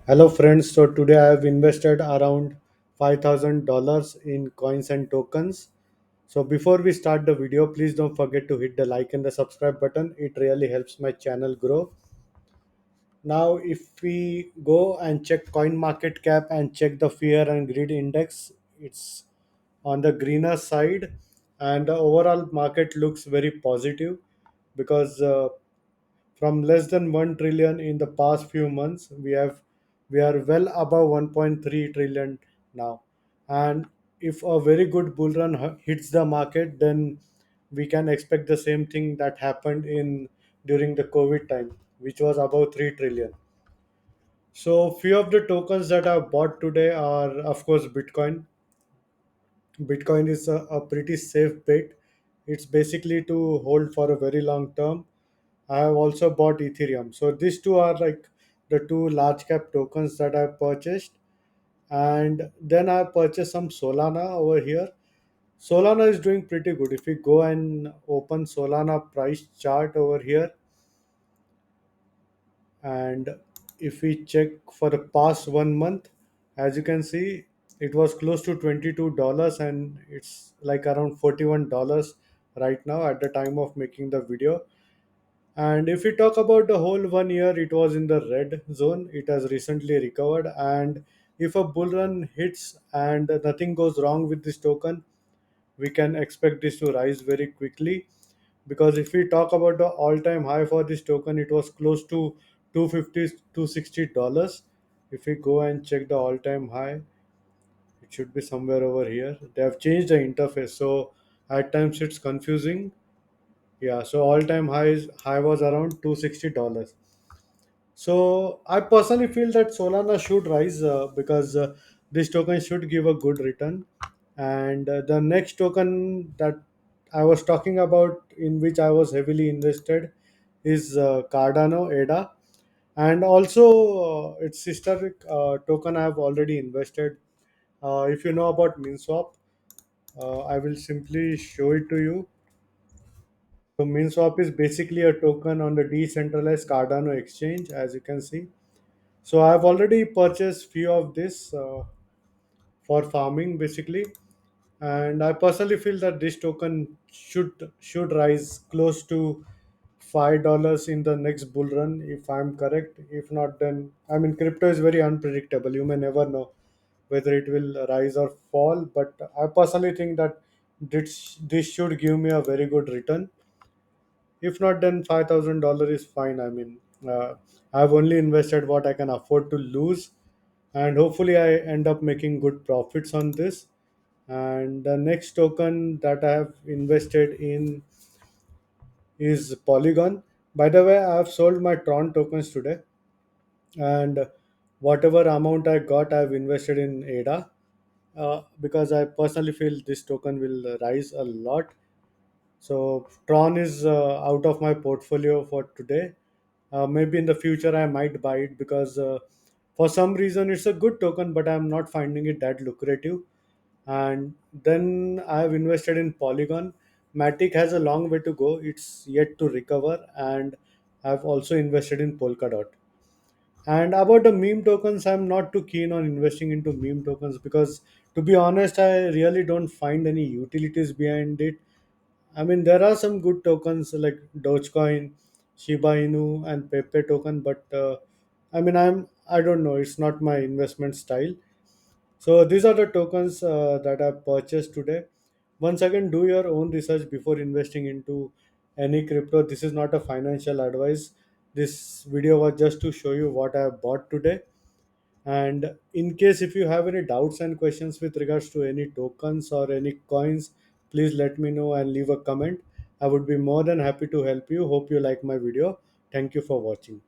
Hello friends, so today I have invested around $5,000 in coins and tokens. So before we start the video, please don't forget to hit the like and the subscribe button. It really helps my channel grow. Now if we go and check coin market cap and check the fear and greed index, it's on the greener side and the overall market looks very positive because from less than 1 trillion in the past few months we are well above 1.3 trillion now. And if a very good bull run hits the market, then we can expect the same thing that happened in during the covid time, which was about 3 trillion. So few of the tokens that I bought today are of course Bitcoin is a pretty safe bet. It's basically to hold for a very long term. I have also bought Ethereum. So these two are like the two large cap tokens that I purchased. And then I purchased some Solana over here. Solana is doing pretty good. If we go and open Solana price chart over here, and if we check for the past 1 month, as you can see, it was close to $22 and it's like around $41 right now at the time of making the video. And if we talk about the whole 1 year, it was in the red zone. It has recently recovered. And if a bull run hits and nothing goes wrong with this token, we can expect this to rise very quickly. Because if we talk about the all-time high for this token, it was close to 250 $260. If we go and check the all-time high, it should be somewhere over here. They have changed the interface, so at times it's confusing. Yeah, so all-time high was around $260. So I personally feel that Solana should rise because this token should give a good return. And the next token that I was talking about, in which I was heavily invested, is Cardano ADA, and also its sister token I have already invested. If you know about MinSwap, I will simply show it to you. So MinSwap is basically a token on the decentralized Cardano exchange, as you can see. So I've already purchased few of this for farming basically, and I personally feel that this token should rise close to $5 in the next bull run if I'm correct. If not, then I mean crypto is very unpredictable. You may never know whether it will rise or fall. But I personally think that this should give me a very good return. If not, then $5,000 is fine. I mean, I've only invested what I can afford to lose, and hopefully, I end up making good profits on this. And the next token that I have invested in is Polygon. By the way, I have sold my Tron tokens today, and whatever amount I got, I've invested in ADA because I personally feel this token will rise a lot. So Tron is out of my portfolio for today. Maybe in the future I might buy it because for some reason it's a good token, but I'm not finding it that lucrative. And then I have invested in Polygon. Matic has a long way to go; it's yet to recover, and I've also invested in Polkadot. And about the meme tokens, I'm not too keen on investing into meme tokens because, to be honest, I really don't find any utilities behind it. I mean, there are some good tokens like Dogecoin, Shiba Inu, and Pepe token, but I mean, I don't know. It's not my investment style. So these are the tokens that I purchased today. Once again, do your own research before investing into any crypto. This is not a financial advice. This video was just to show you what I have bought today. And in case if you have any doubts and questions with regards to any tokens or any coins, please let me know and leave a comment. I would be more than happy to help you. Hope you like my video. Thank you for watching.